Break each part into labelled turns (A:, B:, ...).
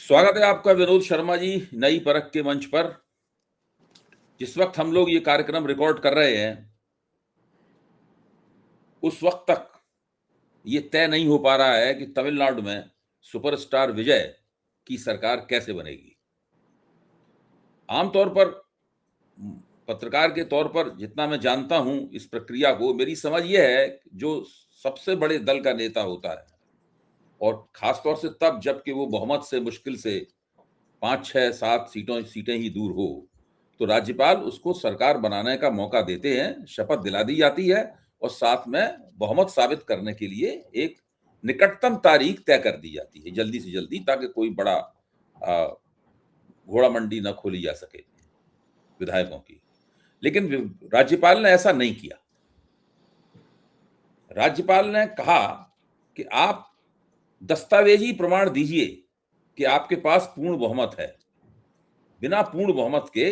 A: स्वागत है आपका विनोद शर्मा जी नई परख के मंच पर। जिस वक्त हम लोग ये कार्यक्रम रिकॉर्ड कर रहे हैं उस वक्त तक ये तय नहीं हो पा रहा है कि तमिलनाडु में सुपरस्टार विजय की सरकार कैसे बनेगी। आमतौर पर पत्रकार के तौर पर जितना मैं जानता हूं इस प्रक्रिया को, मेरी समझ यह है कि जो सबसे बड़े दल का नेता होता है और खासतौर से तब जबकि वो बहुमत से मुश्किल से 5, 6, 7 सीटें ही दूर हो, तो राज्यपाल उसको सरकार बनाने का मौका देते हैं, शपथ दिला दी जाती है और साथ में बहुमत साबित करने के लिए एक निकटतम तारीख तय कर दी जाती है जल्दी से जल्दी, ताकि कोई बड़ा घोड़ा मंडी न खोली जा सके विधायकों की। लेकिन राज्यपाल ने ऐसा नहीं किया। राज्यपाल ने कहा कि आप दस्तावेजी प्रमाण दीजिए कि आपके पास पूर्ण बहुमत है। बिना पूर्ण बहुमत के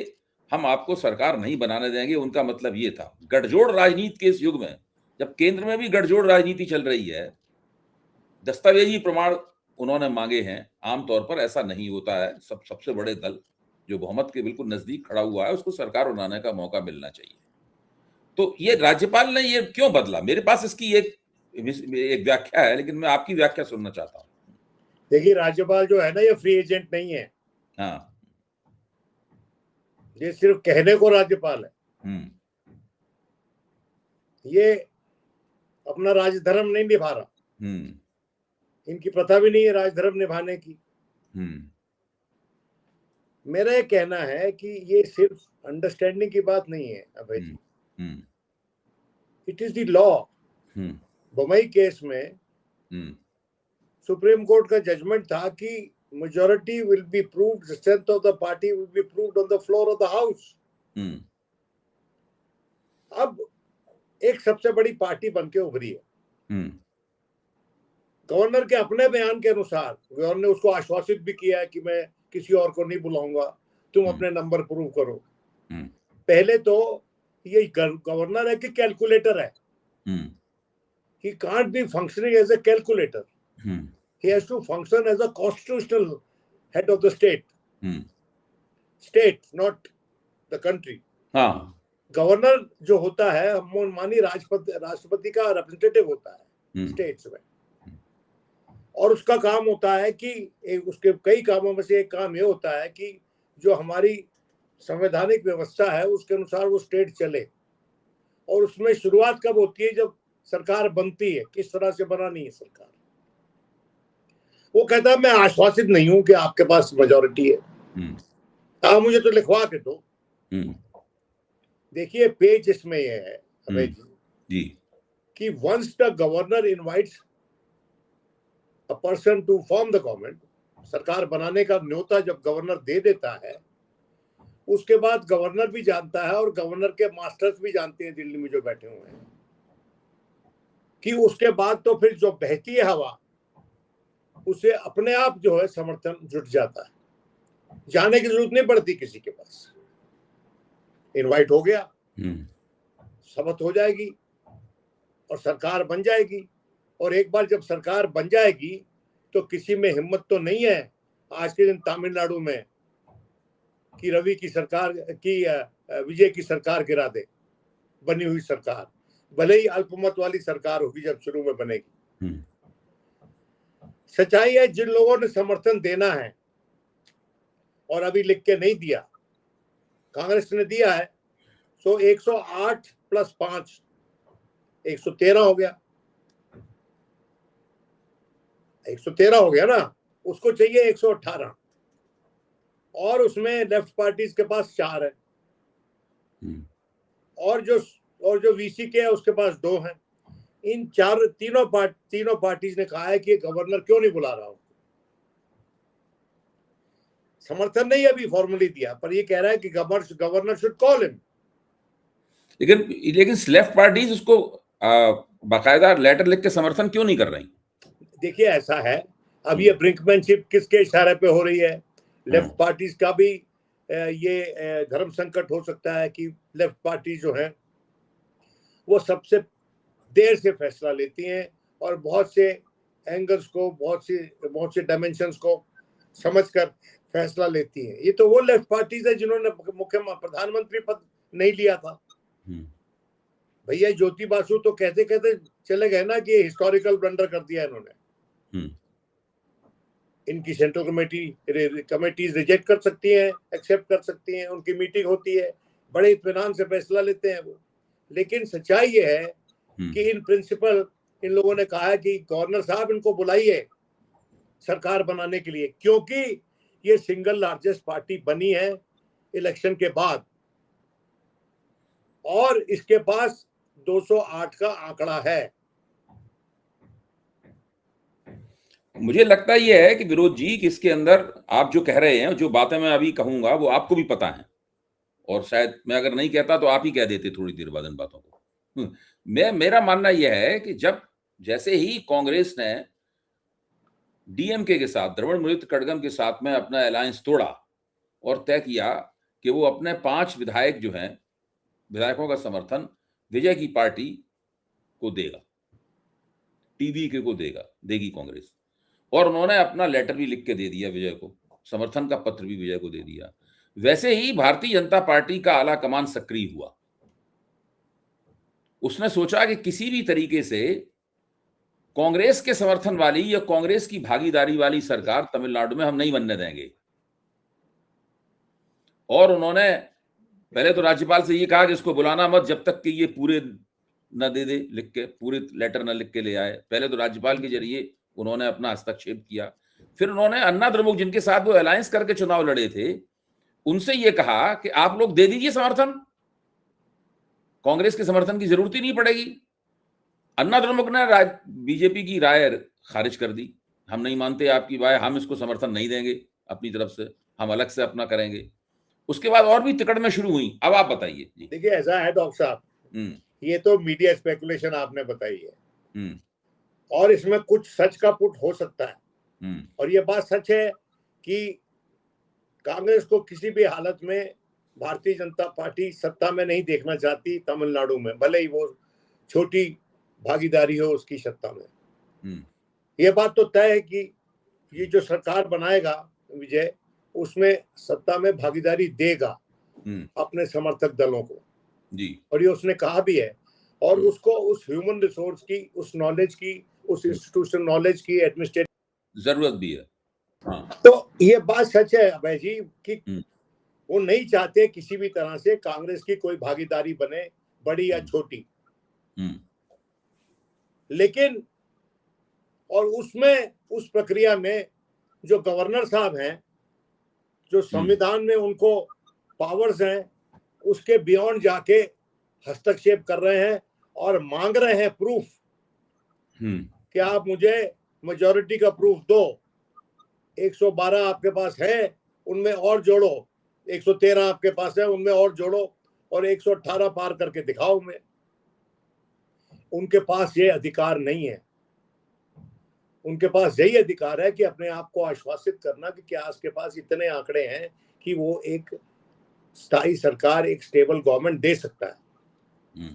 A: हम आपको सरकार नहीं बनाने देंगे। उनका मतलब ये था। गठजोड़ राजनीति के इस युग में, जब केंद्र में भी गठजोड़ राजनीति चल रही है, दस्तावेजी प्रमाण उन्होंने मांगे हैं। आमतौर पर ऐसा नहीं होता है। सबसे बड़े दल जो बहुमत के बिल्कुल नजदीक खड़ा हुआ है उसको सरकार बनाने का मौका मिलना चाहिए। तो ये राज्यपाल ने ये क्यों बदला? मेरे पास इसकी एक व्याख्या है, लेकिन मैं आपकी व्याख्या सुनना चाहता हूँ।
B: देखिए, राज्यपाल जो है ना, ये फ्री एजेंट नहीं है।
A: हाँ,
B: ये सिर्फ कहने को राज्यपाल है। ये अपना राजधर्म नहीं निभा रहा। इनकी प्रथा भी नहीं है राजधर्म निभाने की। मेरा ये कहना है कि ये सिर्फ अंडरस्टैंडिंग की बात नहीं है Abhay ji, it is the law. Bombay case में सुप्रीम कोर्ट का जजमेंट था कि majority will be proved, the strength of the party will be proved on the floor of the house. अब एक सबसे बड़ी पार्टी बनके उभरी है। गवर्नर के अपने बयान के अनुसार गवर्नर ने उसको आश्वासित भी किया है कि मैं किसी और को नहीं बुलाऊंगा, तुम अपने नंबर प्रूव करो। पहले तो ये गवर्नर है कि कैलकुलेटर है। He can't be functioning as a calculator. He has to function as a constitutional head of the state. State, not the country. Governor जो होता है माननीय राष्ट्रपति का रिप्रेजेंटेटिव होता है स्टेट्स में, और उसका काम होता है कि उसके कई कामों में से एक काम ये होता है कि जो हमारी संवैधानिक व्यवस्था है उसके अनुसार वो स्टेट चले। और उसमें शुरुआत कब होती है? जब सरकार बनती है। किस तरह से बनानी है सरकार? वो कहता है मैं आश्वासित नहीं हूं कि आपके पास मेजॉरिटी है, आप मुझे तो लिखवा के दो। देखिए, पेज इसमें ये है अभय जी कि once the governor invites a person to form the government, सरकार बनाने का न्योता जब गवर्नर दे देता है, उसके बाद गवर्नर भी जानता है और गवर्नर के मास्टर्स भी जानते हैं दिल्ली में जो बैठे हुए हैं कि उसके बाद तो फिर जो बहती है हवा उसे अपने आप जो है समर्थन जुट जाता है। जाने की जरूरत नहीं पड़ती किसी के पास। इनवाइट हो गया, शपथ हो जाएगी और सरकार बन जाएगी। और एक बार जब सरकार बन जाएगी तो किसी में हिम्मत तो नहीं है आज के दिन तमिलनाडु में कि रवि की सरकार की विजय की सरकार गिरा दे। बनी हुई सरकार भले ही अल्पमत वाली सरकार होगी जब शुरू में बनेगी। सच्चाई है, जिन लोगों ने समर्थन देना है और अभी लिख के नहीं दिया, कांग्रेस ने दिया है, सो 108 + 5 113 हो गया। 113 हो गया ना, उसको चाहिए 118 और उसमें लेफ्ट पार्टीज के पास 4 है और जो वीसी के है उसके पास 2 हैं। इन तीनों पार्टीज ने कहा है कि गवर्नर क्यों नहीं बुला रहा हूं। समर्थन नहीं अभी फॉर्मली दिया, पर ये कह रहा है कि गवर्नर शुड कॉल हिम।
A: लेकिन लेफ्ट पार्टीज उसको बाकायदा लेटर लिख के समर्थन क्यों नहीं कर रही?
B: देखिए, ऐसा है, अब ये ब्रिंकमैनशिप किसके इशारे पे हो रही है? लेफ्ट पार्टीज का भी ये धर्म संकट हो सकता है कि लेफ्ट पार्टी जो है वो सबसे देर से फैसला लेती हैं और बहुत से एंगल्स को, बहुत से डायमेंशंस को समझकर फैसला लेती है। ये तो वो लेफ्ट पार्टीज है जिन्होंने प्रधानमंत्री पद नहीं लिया था। भैया ज्योति बासु तो कहते कहते चले गए ना कि हिस्टोरिकल ब्लंडर कर दिया इन्होंने। इनकी सेंट्रल कमेटीज रिजेक्ट कर सकती हैं, एक्सेप्ट कर सकती हैं, उनकी मीटिंग होती है, बड़े इत्मीनान से फैसला लेते हैं वो। लेकिन सच्चाई ये है कि इन प्रिंसिपल इन लोगों ने कहा है कि गवर्नर साहब इनको बुलाइए सरकार बनाने के लिए, क्योंकि ये सिंगल लार्जेस्ट पार्टी बनी है इलेक्शन के बाद और इसके पास 208 का आंकड़ा है।
A: मुझे लगता यह है कि विरोध जी कि इसके अंदर आप जो कह रहे हैं, जो बातें मैं अभी कहूंगा वो आपको भी पता है और शायद मैं अगर नहीं कहता तो आप ही कह देते थोड़ी देर बाद इन बातों को। मेरा मानना यह है कि जब जैसे ही कांग्रेस ने डीएमके के साथ, द्रविड़ मुनेत्र कड़गम के साथ में अपना अलायंस तोड़ा और तय किया कि वो अपने 5 विधायक जो हैं, विधायकों का समर्थन विजय की पार्टी को देगा, टीवीके को देगी कांग्रेस, और उन्होंने अपना लेटर भी लिख के दे दिया विजय को, समर्थन का पत्र भी विजय को दे दिया। वैसे ही भारतीय जनता पार्टी का आला कमान सक्रिय हुआ। उसने सोचा कि किसी भी तरीके से कांग्रेस के समर्थन वाली या कांग्रेस की भागीदारी वाली सरकार तमिलनाडु में हम नहीं बनने देंगे। और उन्होंने पहले तो राज्यपाल से ये कहा कि इसको बुलाना मत जब तक कि ये पूरे न दे लिख के, पूरे लेटर न लिख के ले आए। पहले तो राज्यपाल के जरिए उन्होंने अपना हस्तक्षेप किया। फिर उन्होंने अन्ना द्रमुक, जिनके साथ वो अलायंस करके चुनाव लड़े थे, उनसे ये कहा कि आप लोग दे दीजिए समर्थन, कांग्रेस के समर्थन की जरूरत ही नहीं पड़ेगी। अन्ना द्रमुक ने बीजेपी की राय खारिज कर दी, हम नहीं मानते आपकी राय, हम इसको समर्थन नहीं देंगे अपनी तरफ से, हम अलग से अपना करेंगे। उसके बाद और भी तिकड़ में शुरू हुई। अब आप बताइए जी।
B: देखिए ऐसा है डॉक्टर साहब, ये तो मीडिया स्पेकुलेशन आपने बताई है और इसमें कुछ सच का पुट हो सकता है। और ये बात सच है कि कांग्रेस को किसी भी हालत में भारतीय जनता पार्टी सत्ता में नहीं देखना चाहती तमिलनाडु में, भले ही वो छोटी भागीदारी हो उसकी सत्ता में। ये बात तो तय है कि ये जो सरकार बनाएगा विजय, उसमें सत्ता में भागीदारी देगा अपने समर्थक दलों को जी। और ये उसने कहा भी है, और उसको उस ह्यूमन रिसोर्स की, उस नॉलेज की, उस इंस्टीट्यूशन नॉलेज की, एडमिनिस्ट्रेटिव
A: जरूरत भी है। हाँ।
B: तो ये बात सच है अभय जी कि वो नहीं चाहते किसी भी तरह से कांग्रेस की कोई भागीदारी बने, बड़ी या छोटी। लेकिन और उसमें, उस प्रक्रिया में जो गवर्नर साहब हैं, जो संविधान में उनको पावर्स हैं, उसके बियॉन्ड जाके हस्तक्षेप कर रहे हैं और मांग रहे हैं प्रूफ कि आप मुझे मेजॉरिटी का प्रूफ दो। 112 आपके पास है, उनमें और जोड़ो, 113 आपके पास है, उनमें और जोड़ो, और 118 पार करके दिखाओ मैं। उनके पास ये अधिकार नहीं है। उनके पास यही अधिकार है कि अपने आप को आश्वासित करना कि क्या उसके पास इतने आंकड़े हैं कि वो एक स्थायी सरकार, एक स्टेबल गवर्नमेंट दे सकता है।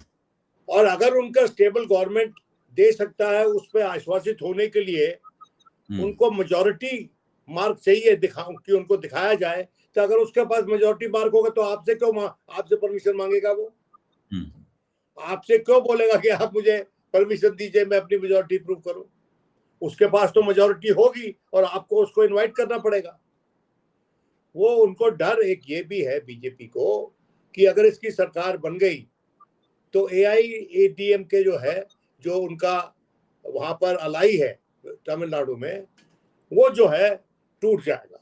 B: और अगर उनका स्टेबल गवर्नमेंट दे सकता है, उस पर आश्वासित होने के लिए उनको मेजॉरिटी मार्क चाहिए कि उनको दिखाया जाए। तो अगर उसके पास मेजॉरिटी मार्क होगा तो आपसे क्यों, आपसे परमिशन मांगेगा वो? आपसे क्यों बोलेगा कि आप मुझे परमिशन दीजिए, मैं अपनी मेजॉरिटी प्रूव करूं? उसके पास तो मेजॉरिटी होगी और आपको उसको इनवाइट करना पड़ेगा। वो उनको डर एक ये भी है बीजेपी को कि अगर इसकी सरकार बन गई तो AIADMK जो है, जो उनका वहां पर अलाई है तमिलनाडु में, वो जो है टूट जाएगा।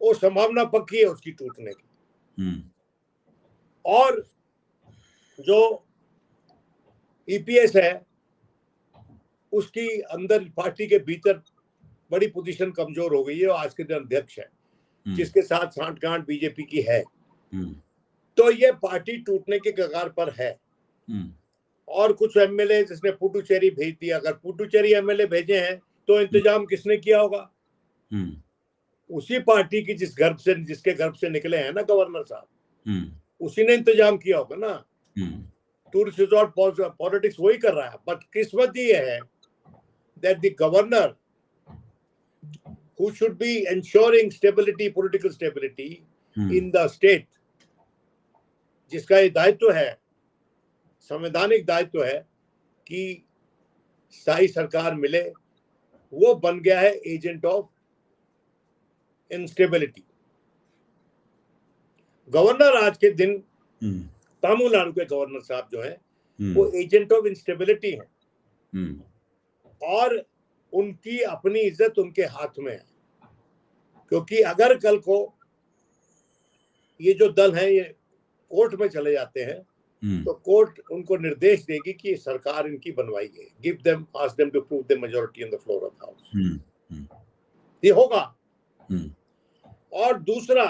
B: वो संभावना पक्की है उसकी टूटने की। और जो EPS है, उसकी अंदर पार्टी के भीतर बड़ी पोजीशन कमजोर हो गई है, आज के दिन अध्यक्ष है, जिसके साथ सांठगांठ बीजेपी की है। तो ये पार्टी टूटने के कगार पर है। और कुछ MLA जिसने पुडुचेरी भेज दिया, अगर पुडुचेरी MLA भेजे हैं तो इंतजाम किसने किया होगा? उसी पार्टी की जिसके गर्भ से निकले हैं ना गवर्नर साहब, उसी ने इंतजाम किया होगा ना। टूरिस्ट रिजॉर्ट पॉलिटिक्स वही कर रहा है। बट किस्मत ये है that the governor who should be ensuring stability, political stability in the state, जिसका ये दायित्व है, संवैधानिक दायित्व है कि स्थायी सरकार मिले, वो बन गया है एजेंट ऑफ इंस्टेबिलिटी। गवर्नर आज के दिन तमिलनाडु के गवर्नर साहब जो हैं वो एजेंट ऑफ इंस्टेबिलिटी हैं और उनकी अपनी इज्जत उनके हाथ में है, क्योंकि अगर कल को ये जो दल है ये कोर्ट में चले जाते हैं तो कोर्ट उनको निर्देश देगी कि सरकार इनकी बनवाई है, give them, ask them to prove the majority on the floor of house. ये होगा। और दूसरा,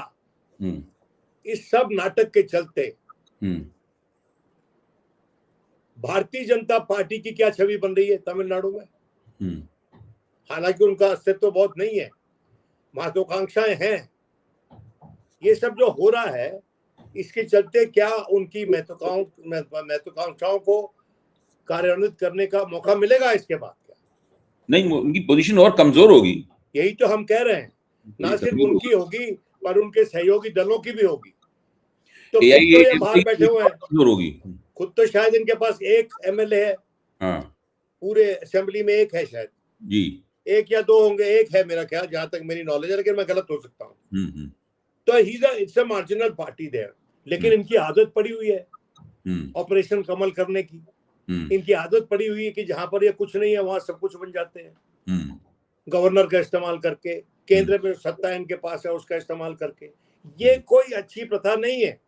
B: इस सब नाटक के चलते भारतीय जनता पार्टी की क्या छवि बन रही है तमिलनाडु में। हालांकि उनका अस्तित्व बहुत नहीं है, महत्वाकांक्षाएं हैं, ये सब जो हो रहा है इसके चलते क्या उनकी महत्वाकांक्षाओं को कार्यान्वित करने का मौका मिलेगा इसके बाद? क्या नहीं,
A: उनकी पोजीशन और कमजोर होगी।
B: यही तो हम कह रहे हैं, ना सिर्फ उनकी होगी पर उनके सहयोगी दलों की भी होगी। तो खुद तो ये बाहर बैठे हुए हैं,
A: कमजोर होगी। खुद
B: तो शायद इनके पास एक एमएलए है, पूरे असेंबली में एक है शायद जी, एक या दो होंगे, एक है मेरा ख्याल, जहां तक मेरी नॉलेज है, लेकिन मैं गलत हो सकता हूँ। तो it's a marginal party there, लेकिन इनकी आदत पड़ी हुई है ऑपरेशन कमल करने की। इनकी आदत पड़ी हुई है कि जहां पर ये कुछ नहीं है वहां सब कुछ बन जाते हैं, गवर्नर का इस्तेमाल करके, केंद्र में सत्ता इनके पास है उसका इस्तेमाल करके। ये कोई अच्छी प्रथा नहीं है,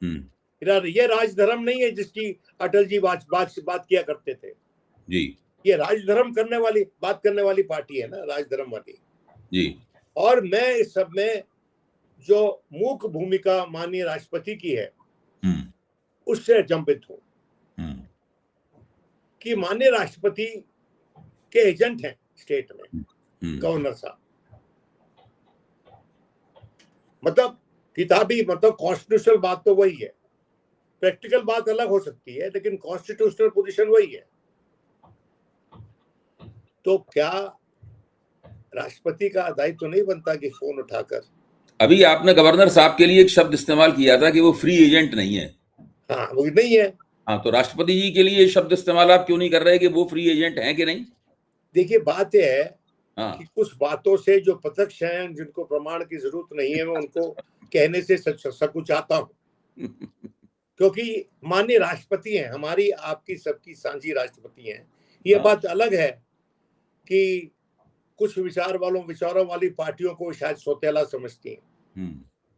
B: ये राजधर्म नहीं है जिसकी अटल जी बात किया करते थे जी। ये राजधर्म बात करने वाली पार्टी है ना, राजधर्म वाली जी। और मैं इस सब में जो मूक भूमिका माननीय राष्ट्रपति की है उससे अचंभित हूं कि माननीय राष्ट्रपति के एजेंट हैं स्टेट में गवर्नर साहब। मतलब किताबी, मतलब कॉन्स्टिट्यूशनल बात तो वही है, प्रैक्टिकल बात अलग हो सकती है, लेकिन कॉन्स्टिट्यूशनल पोजीशन वही है। तो क्या राष्ट्रपति का दायित्व तो नहीं बनता कि फोन उठाकर,
A: अभी आपने गवर्नर साहब के लिए एक शब्द इस्तेमाल किया था कि वो फ्री एजेंट नहीं है।
B: हाँ, वो नहीं है।
A: हाँ, तो राष्ट्रपति जी के लिए शब्द इस्तेमाल आप क्यों नहीं कर रहे कि वो फ्री एजेंट हैं कि नहीं?
B: देखिए, बात यह है कि कुछ बातों से जो प्रत्यक्ष हैं, जिनको प्रमाण की जरूरत नहीं है, मैं उनको कहने से सकुचाता हूं क्योंकि माननीय राष्ट्रपति हैं, हमारी आपकी सबकी सांझी राष्ट्रपति हैं। ये बात अलग है कि कुछ विचारों वाली पार्टियों को शायद सौतेला समझती हैं,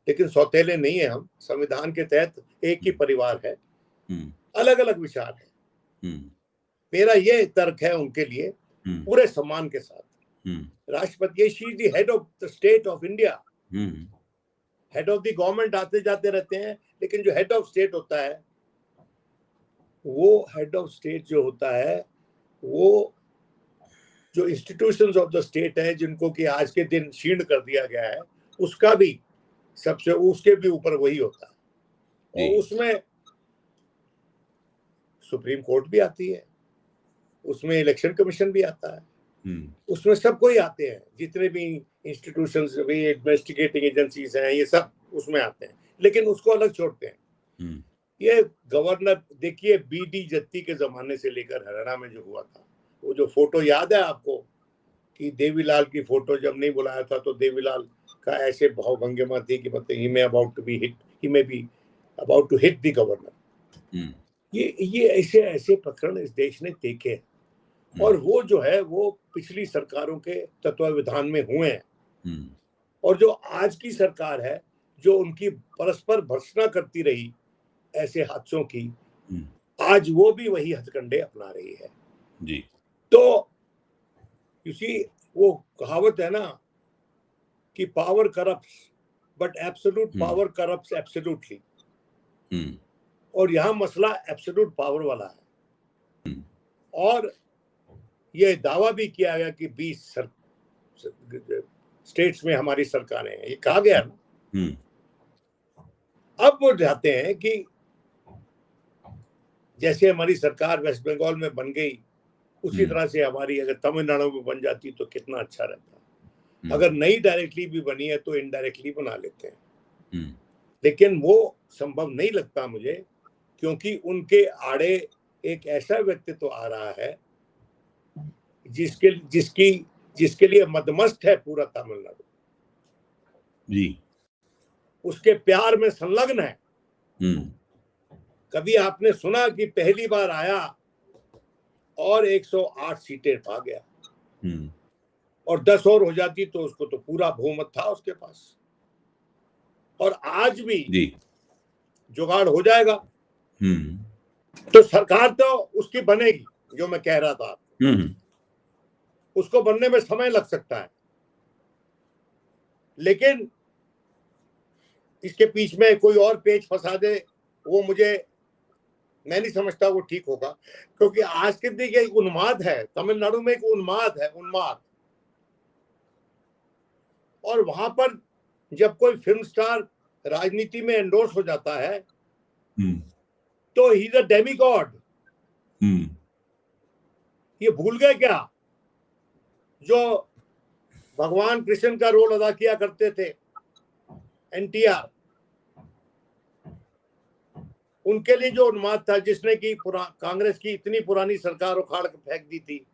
B: लेकिन सौतेले नहीं है हम। संविधान के तहत एक ही परिवार है, अलग अलग विचार है। मेरा ये तर्क है उनके लिए पूरे सम्मान के साथ, राष्ट्रपति she is the head of the state of India, head of the government आते जाते रहते हैं, लेकिन जो हेड ऑफ स्टेट होता है, वो हेड ऑफ स्टेट जो होता है, वो जो इंस्टीट्यूशंस ऑफ द स्टेट है, जिनको कि आज के दिन क्षीण कर दिया गया है, उसका भी उसके भी ऊपर वही होता है। और उसमें सुप्रीम कोर्ट भी आती है, उसमें इलेक्शन कमीशन भी आता है, उसमें सब कोई आते हैं, जितने भी इंस्टीट्यूशंस भी इन्वेस्टिगेटिंग एजेंसीज हैं, ये सब उसमें आते हैं, लेकिन उसको अलग छोड़ते हैं। ये गवर्नर देखिए, बीडी जत्ती के जमाने से लेकर हरियाणा में जो हुआ था, वो जो फोटो याद है आपको कि देवीलाल की फोटो जब नहीं बुलाया था तो देवीलाल का ऐसे भावभंगिमा थी कि मतलब he may be about to hit the governor. ये ऐसे प्रकरण इस देश ने देखे हैं, और वो जो है वो पिछली सरकारों के तत्वावधान में हुए हैं। और जो आज की सरकार है, जो उनकी परस्पर भर्त्सना करती रही ऐसे हादसों की, आज वो भी वही हथकंडे अपना रही है जी। तो वो कहावत है ना कि power corrupts but absolute power corrupts absolutely, और यहां मसला एब्सोल्यूट पावर वाला है। और ये दावा भी किया गया कि 20 स्टेट्स में हमारी सरकारें हैं, ये कहा गया ना। अब वो चाहते हैं कि जैसे हमारी सरकार वेस्ट बंगाल में बन गई, उसी तरह से हमारी अगर तमिलनाडु में बन जाती तो कितना अच्छा रहता। अगर नहीं डायरेक्टली भी बनी है तो इनडायरेक्टली बना लेते हैं, लेकिन वो संभव नहीं लगता मुझे, क्योंकि उनके आड़े एक ऐसा व्यक्तित्व आ रहा है जिसके लिए मदमस्त है पूरा तमिलनाडु
A: जी,
B: उसके प्यार में संलग्न है। कभी आपने सुना कि पहली बार आया और 108 सीटें पा गया, और 10 और हो जाती तो उसको तो पूरा बहुमत था उसके पास, और आज भी जुगाड़ हो जाएगा। तो सरकार तो उसकी बनेगी, जो मैं कह रहा था, उसको बनने में समय लग सकता है, लेकिन इसके बीच में कोई और पेच फंसा दे, वो मैं नहीं समझता वो ठीक होगा, क्योंकि आज के दिन एक उन्माद है तमिलनाडु में, एक उन्माद, और वहां पर जब कोई फिल्म स्टार राजनीति में एंडोर्स हो जाता है तो ही इज अ डेमीगॉड। ये भूल गए क्या जो भगवान कृष्ण का रोल अदा किया करते थे एनटीआर, उनके लिए जो उन्माद था, जिसने की कांग्रेस की इतनी पुरानी सरकार उखाड़ के फेंक दी थी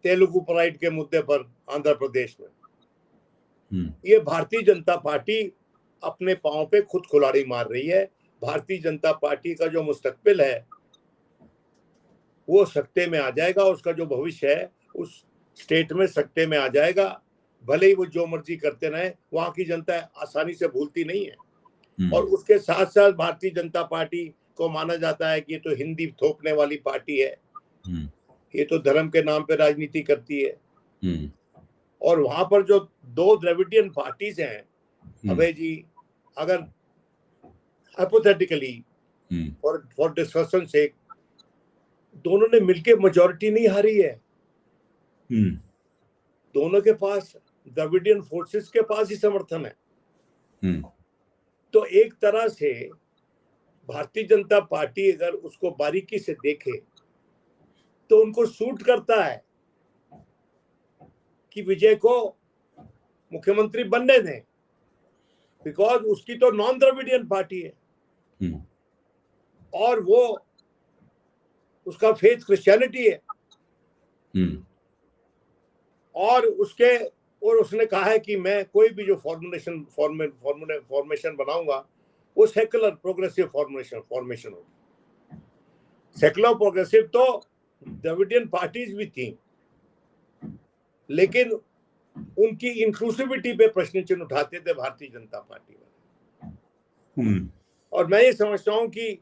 B: तेलुगु प्राइड के मुद्दे पर आंध्र प्रदेश में। ये भारतीय जनता पार्टी अपने पांव पे खुद कुल्हाड़ी मार रही है। भारतीय जनता पार्टी का जो मुस्तकबिल है वो सकते में आ जाएगा, उसका जो भविष्य है उस स्टेट में सकते में आ जाएगा। भले ही वो जो मर्जी करते रहे, वहां की जनता आसानी से भूलती नहीं है। और उसके साथ साथ भारतीय जनता पार्टी को माना जाता है कि ये तो हिंदी थोपने वाली पार्टी है, ये तो धर्म के नाम पे राजनीति करती है। और वहां पर जो दो द्रविडियन पार्टीज हैं, अभय जी, अगर हाइपोथेटिकली फॉर डिस्कशन से दोनों ने मिलके मेजॉरिटी नहीं हारी है, दोनों के पास द्रविडियन फोर्सेस के पास ही समर्थन है। तो एक तरह से भारतीय जनता पार्टी अगर उसको बारीकी से देखे तो उनको सूट करता है कि विजय को मुख्यमंत्री बनने दें, बिकॉज उसकी तो नॉन द्रविडियन पार्टी है और वो उसका फेथ क्रिश्चियनिटी है, और उसने कहा है कि मैं कोई भी जो फॉर्मेशन बनाऊंगा वो सेकुलर प्रोग्रेसिव फॉर्मेशन होगी। सेकुलर प्रोग्रेसिव तो द्रविडियन पार्टीज भी थी, लेकिन उनकी इंक्लूसिविटी पे प्रश्न चिन्ह उठाते थे भारतीय जनता पार्टी वाले। और मैं ये समझता हूं कि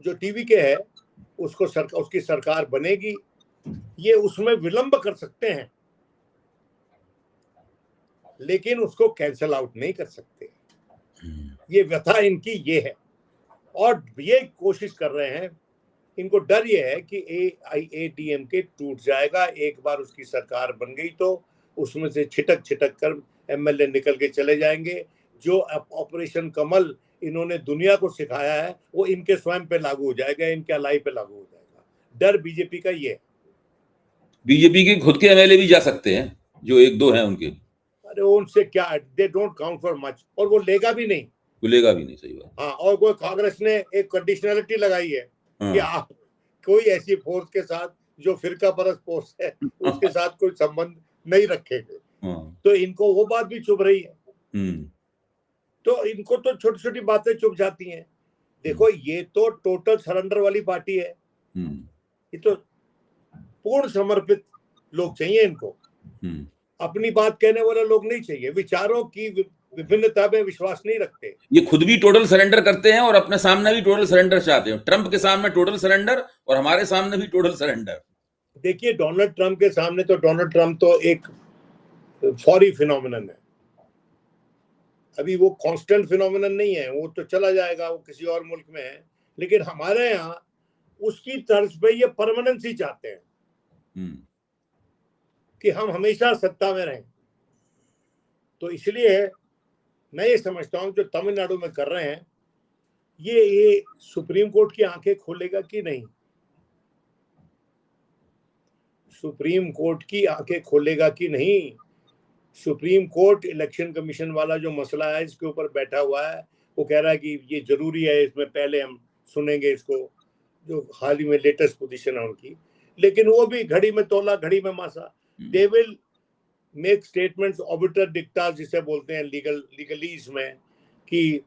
B: जो टीवी के है उसकी सरकार बनेगी, ये उसमें विलंब कर सकते हैं लेकिन उसको कैंसल आउट नहीं कर सकते। ये व्यथा इनकी ये है, और ये कोशिश कर रहे हैं, इनको डर ये है कि AIADMK टूट जाएगा। एक बार उसकी सरकार बन गई तो उसमें से छिटक कर MLA निकल के चले जाएंगे। जो ऑपरेशन कमल इन्होंने दुनिया को सिखाया है वो इनके स्वयं पे लागू हो जाएगा, इनके अलाई पे लागू हो जाएगा। डर बीजेपी का ये है।
A: बीजेपी के खुद के MLA भी जा सकते हैं, जो एक दो हैं उनके।
B: अरे उनसे क्या, they don't count for much, और वो लेगा भी नहीं,
A: लेगा भी नहीं। सही बात।
B: हाँ, और कोई कांग्रेस ने एक कंडीशनलिटी लगाई है कि आप कोई ऐसी फोर्स के साथ जो फिरका परस्त फोर्स है उसके साथ कोई संबंध नहीं रखेंगे। तो इनको वो बात भी चुभ रही है। तो इनको तो छोटी छोटी बातें चुभ जाती हैं। देखो, ये तो टोटल सरेंडर वाली पार्टी है, ये तो पूर्ण समर्पित लोग चाहिए इनको, अपनी बात कहने वाले लोग नहीं चाहिए, विचारों की विभिन्नता में विश्वास नहीं रखते।
A: ये खुद भी टोटल सरेंडर करते हैं और अपने सामने भी टोटल सरेंडर चाहते हैं। ट्रंप के सामने टोटल सरेंडर और हमारे सामने भी टोटल सरेंडर।
B: देखिए, डोनाल्ड ट्रंप के सामने तो डोनाल्ड ट्रंप तो एक फौरी फिनोमिनन है, अभी वो कांस्टेंट फिनोमिनन नहीं है, वो तो चला जाएगा, वो किसी और मुल्क में है। लेकिन हमारे यहाँ उसकी तर्ज पे ये परमानेंसी चाहते हैं कि हम हमेशा सत्ता में रहें। तो इसलिए मैं ये समझता हूं जो तमिलनाडु में कर रहे हैं ये सुप्रीम कोर्ट की आंखें खोलेगा कि नहीं। सुप्रीम कोर्ट की आंखें खोलेगा कि नहीं। सुप्रीम कोर्ट इलेक्शन कमीशन वाला जो मसला है इसके ऊपर बैठा हुआ है, वो कह रहा है कि ये जरूरी है, इसमें पहले हम सुनेंगे इसको, जो हाल ही में लेटेस्ट पोजीशन है उनकी। लेकिन वो भी घड़ी में तोला घड़ी में मासा। They will make statements obiter डिक्टास जिसे बोलते हैं लीगलीज में, कि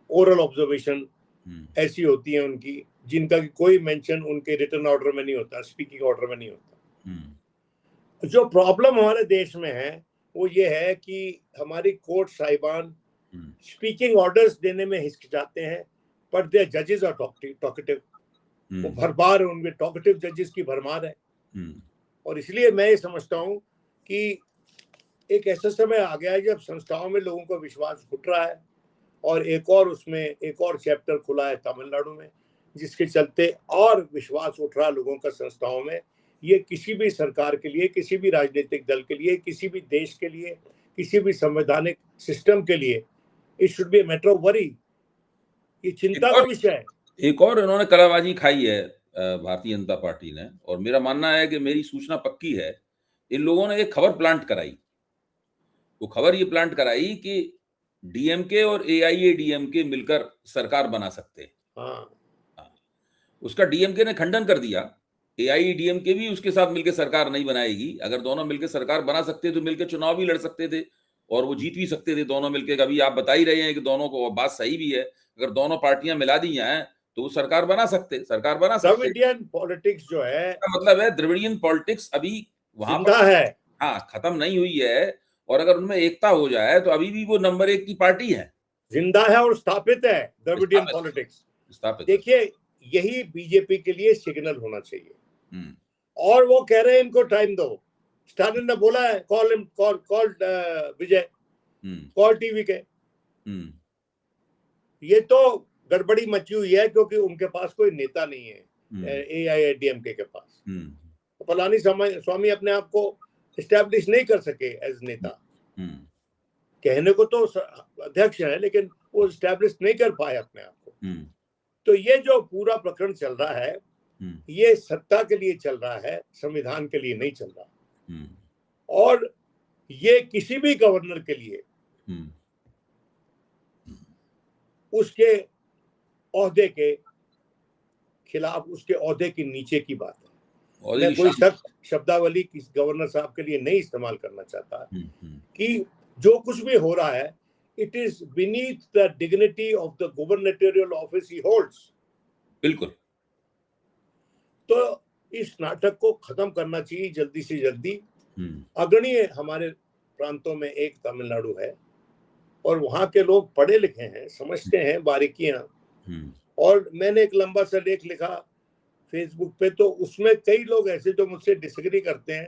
B: ओरल ऑब्जर्वेशन ऐसी होती है उनकी जिनका कोई मेंशन उनके रिटन ऑर्डर में नहीं होता, स्पीकिंग ऑर्डर में नहीं होता। जो प्रॉब्लम हमारे देश में है वो ये है कि हमारी कोर्ट साहिबान स्पीकिंग ऑर्डर्स देने में हिचकिचाते हैं, बट देयर जजेस आर टॉकेटिव। वो भरमार है, उनके टॉकेटिव जजेस की भरमार है। और इसलिए मैं ये समझता हूँ कि एक ऐसा समय आ गया है जब संस्थाओं में लोगों का विश्वास घुट रहा है, और एक और चैप्टर खुला है तमिलनाडु में, जिसके चलते और विश्वास उठ रहा लोगों का संस्थाओं में। ये किसी भी सरकार के लिए, किसी भी राजनीतिक दल के लिए, किसी भी देश के लिए, किसी भी संवैधानिक सिस्टम के लिए it should be matter of worry. ये चिंता का विषय है।
A: एक और इन्होंने कलाबाजी खाई है भारतीय जनता पार्टी ने, और मेरा मानना है कि मेरी सूचना पक्की है, इन लोगों ने एक खबर प्लांट कराई। वो खबर ये प्लांट कराई कि डीएमके और एआईएडीएमके मिलकर सरकार बना सकते हैं। हाँ। उसका डीएमके ने खंडन कर दिया। एआईएडीएमके भी उसके साथ मिलकर सरकार नहीं बनाएगी। अगर दोनों मिलकर सरकार बना सकते तो मिलकर चुनाव भी लड़ सकते थे और वो जीत भी सकते थे दोनों मिलकर। अभी आप बता ही रहे हैं कि दोनों को बात सही भी है, अगर दोनों पार्टियां मिला दी जाए तो वो सरकार बना सकते।
B: द्रविडियन पॉलिटिक्स जो है,
A: मतलब है द्रविडियन पॉलिटिक्स अभी वहां
B: पर है,
A: हाँ, खत्म नहीं हुई है। और अगर उनमें एकता हो जाए तो अभी भी वो नंबर 1 की पार्टी है,
B: जिंदा है और स्थापित है द्रविडियन पॉलिटिक्स। देखिए, यही बीजेपी के लिए सिग्नल होना चाहिए। और वो कह रहे हैं इनको टाइम दो। स्टालिन ने बोला है कॉल विजय, कॉल टीवी के। ये तो गड़बड़ी मची हुई है क्योंकि उनके पास कोई नेता नहीं है एआईएडीएमके के पास। पलानी स्वामी अपने आप को एस्टैब्लिश नहीं कर सके एज नेता। कहने को तो अध्यक्ष है, लेकिन वो एस्टैब्लिश नहीं कर पाए अपने आप को। तो ये जो पूरा प्रकरण चल रहा है, ये सत्ता के लिए चल रहा है, संविधान के लिए नहीं चल रहा। और ये किसी भी गवर्नर के लिए उसके ओहदे के खिलाफ, उसके ओहदे के नीचे की बात है। मैं कोई सख्त शब्दावली किस गवर्नर साहब के लिए नहीं इस्तेमाल करना चाहता कि जो कुछ भी हो रहा है, it is beneath the dignity of the gubernatorial office he holds.
A: बिल्कुल।
B: तो इस नाटक को खत्म करना चाहिए जल्दी से जल्दी। अग्रणीय हमारे प्रांतों में एक तमिलनाडु है, और वहां के लोग पढ़े लिखे हैं, समझते हैं बारीकियां। और मैंने एक लंबा सा लेख लिखा फेसबुक पे, तो उसमें कई लोग ऐसे जो मुझसे डिसएग्री करते हैं,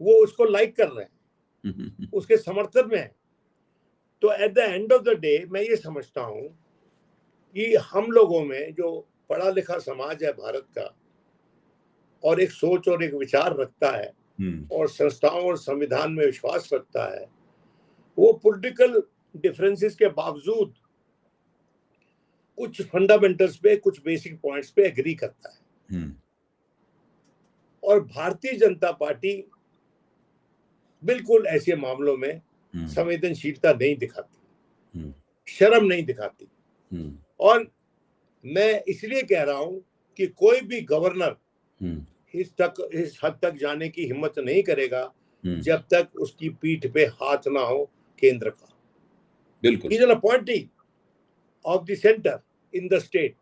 B: वो उसको लाइक कर रहे हैं, उसके समर्थन में है। तो at the end of the day मैं ये समझता हूं कि हम लोगों में जो पढ़ा लिखा समाज है भारत का, और एक सोच और एक विचार रखता है, और संस्थाओं और संविधान में विश्वास रखता है, वो पॉलिटिकल डिफरेंसेस के बावजूद कुछ फंडामेंटल्स पे, कुछ बेसिक पॉइंट्स पे एग्री करता है। और भारतीय जनता पार्टी बिल्कुल ऐसे मामलों में संवेदनशीलता नहीं दिखाती, शर्म नहीं दिखाती। और मैं इसलिए कह रहा हूं कि कोई भी गवर्नर इस हद तक जाने की हिम्मत नहीं करेगा जब तक उसकी पीठ पे हाथ ना हो केंद्र का।
A: बिल्कुल।
B: He is an appointee of the center in the state।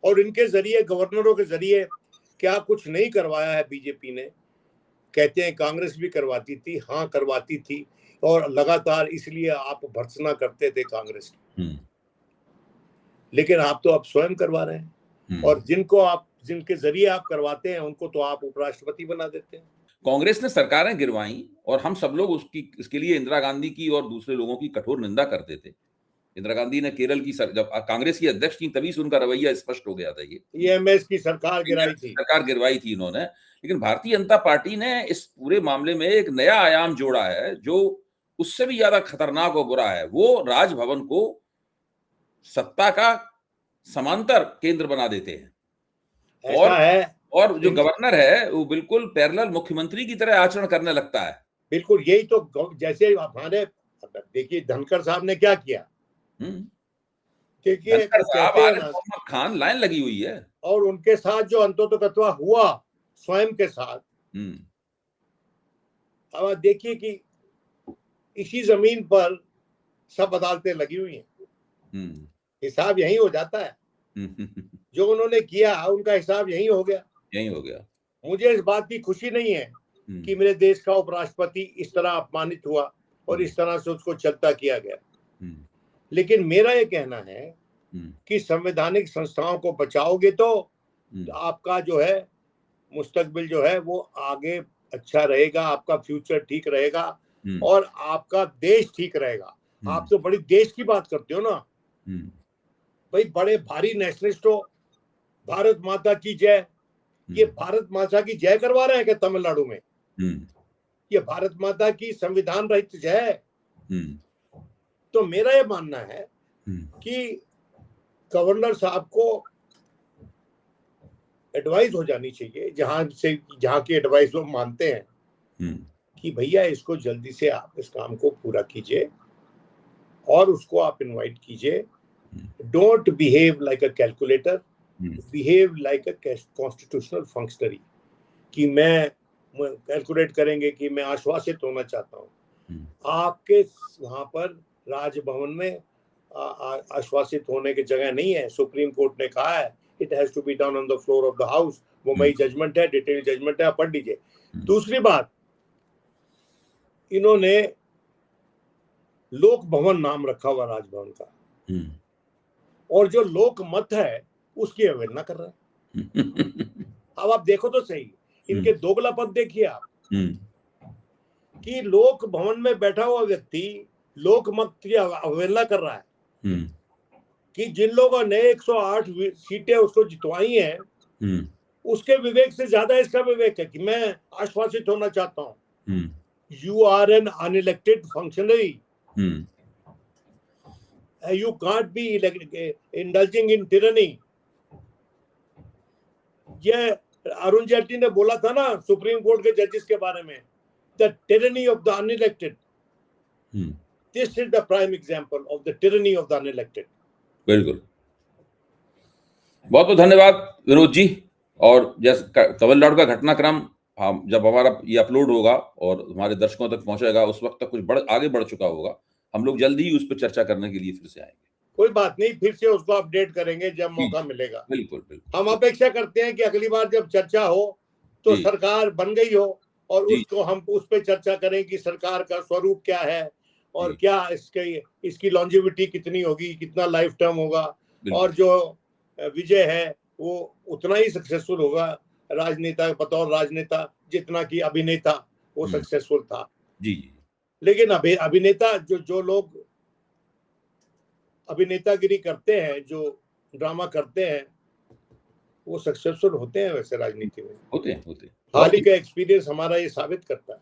B: और इनके जरिए, गवर्नरों के जरिए क्या कुछ नहीं करवाया है बीजेपी ने। कहते हैं कांग्रेस भी करवाती थी, हाँ करवाती थी, और लगातार इसलिए आप भर्त्सना करते थे कांग्रेस की। लेकिन आप तो अब स्वयं करवा रहे हैं, और जिनके जरिए आप करवाते हैं उनको तो आप उपराष्ट्रपति बना देते हैं।
A: कांग्रेस ने सरकारें गिरवाई और हम सब लोग इसके लिए इंदिरा गांधी की और दूसरे लोगों की कठोर निंदा करते थे। इंदिरा गांधी ने केरल की जब कांग्रेस की अध्यक्ष थी तभी से उनका रवैया स्पष्ट हो गया था। ये
B: एमएस की सरकार गिरवाई थी
A: इन्होंने। लेकिन भारतीय जनता पार्टी ने इस पूरे मामले में एक नया आयाम जोड़ा है जो उससे भी ज्यादा खतरनाक और बुरा है। वो राजभवन को सत्ता का समांतर केंद्र बना देते हैं।
B: ऐसा है
A: और जो गवर्नर है वो बिल्कुल पैरेलल मुख्यमंत्री की तरह आचरण करने लगता है।
B: बिल्कुल, यही तो जैसे हमारे देखिए धनखड़ साहब ने क्या किया, देखिए
A: धनखड़ साहब,
B: कहते हैं
A: आरिफ
B: ना,
A: मोहम्मद खान, लाइन लगी हुई है।
B: और उनके साथ जो अंततोगत्वा हुआ स्वयं के साथ, अब देखिए कि इसी जमीन पर सब अदालतें लगी हुई हैं, हिसाब यही हो जाता है। जो उन्होंने किया उनका हिसाब यही हो गया। मुझे इस बात की खुशी नहीं है कि मेरे देश का उपराष्ट्रपति इस तरह अपमानित हुआ और इस तरह से उसको चलता किया गया, लेकिन मेरा ये कहना है कि संवैधानिक संस्थाओं को बचाओगे तो आपका जो है मुस्तकबिल जो है वो आगे अच्छा रहेगा, आपका फ्यूचर ठीक रहेगा और आपका देश ठीक रहेगा। आप तो बड़ी देश की बात करते हो ना भाई, बड़े भारी नेशनलिस्ट हो, भारत माता की जय, ये भारत माता की जय करवा रहे हैं क्या तमिलनाडु में? ये भारत माता की संविधान रहित जय है। तो मेरा ये मानना है कि गवर्नर साहब को एडवाइस हो जानी चाहिए, जहां की एडवाइस वो मानते हैं कि भैया इसको जल्दी से आप इस काम को पूरा कीजिए और उसको आप इनवाइट कीजिए। Don't behave like a calculator, behave like a constitutional functionary, कि मैं कैलकुलेट करेंगे कि मैं आश्वासित होना चाहता हूँ। आपके वहां पर राजभवन में आश्वासित होने की जगह नहीं है। सुप्रीम कोर्ट ने कहा है it has to be done on the floor of the house. वो मई जजमेंट है, डिटेल जजमेंट है, आप पढ़ लीजिए। दूसरी बात, इन्होंने लोक भवन नाम रखा हुआ राजभवन का, और जो लोक मत है उसकी अवहेलना कर रहे हैं। अब आप देखो तो सही, इनके दोगलापन देखिए आप, कि लोक भवन में बैठा हुआ व्यक्ति लोक मत की अवहेलना कर रहा है कि जिन लोगों ने 108 सीटें उसको जितवाई हैं, उसके विवेक से ज्यादा इसका विवेक है कि मैं आश्वासित होना चाहता हूं। You are an unelected functionary, you can't be indulging in tyranny। ये अरुण जेटली ने बोला था ना सुप्रीम कोर्ट के जजेस के बारे में, the tyranny of the unelected। This is the prime example of the tyranny of the unelected।
A: बिल्कुल, बहुत बहुत धन्यवाद विनोद जी। और जैसे तमिलनाडु का घटनाक्रम हम जब हमारा ये अपलोड होगा और हमारे दर्शकों तक पहुंचेगा उस वक्त तक कुछ आगे बढ़ चुका होगा। हम लोग जल्दी ही उस पर चर्चा करने के लिए फिर से आएंगे।
B: कोई बात नहीं, फिर से उसको अपडेट करेंगे जब मौका मिलेगा।
A: बिल्कुल बिल्कुल।
B: हम अपेक्षा करते हैं कि अगली बार जब चर्चा हो तो सरकार बन गई हो और उसको हम उस पर चर्चा करें कि सरकार का स्वरूप क्या है और क्या इसकी लॉन्जिविटी कितनी होगी, कितना लाइफ टर्म होगा, और जो विजय है वो उतना ही सक्सेसफुल होगा राजनेता बतौर राजनेता जितना कि अभिनेता वो सक्सेसफुल था।
A: जी।
B: लेकिन अभिनेता जो लोग अभिनेतागिरी करते हैं, जो ड्रामा करते हैं, वो सक्सेसफुल होते हैं वैसे राजनीति में।
A: होते हैं।
B: हाल ही का एक्सपीरियंस हमारा ये साबित करता है।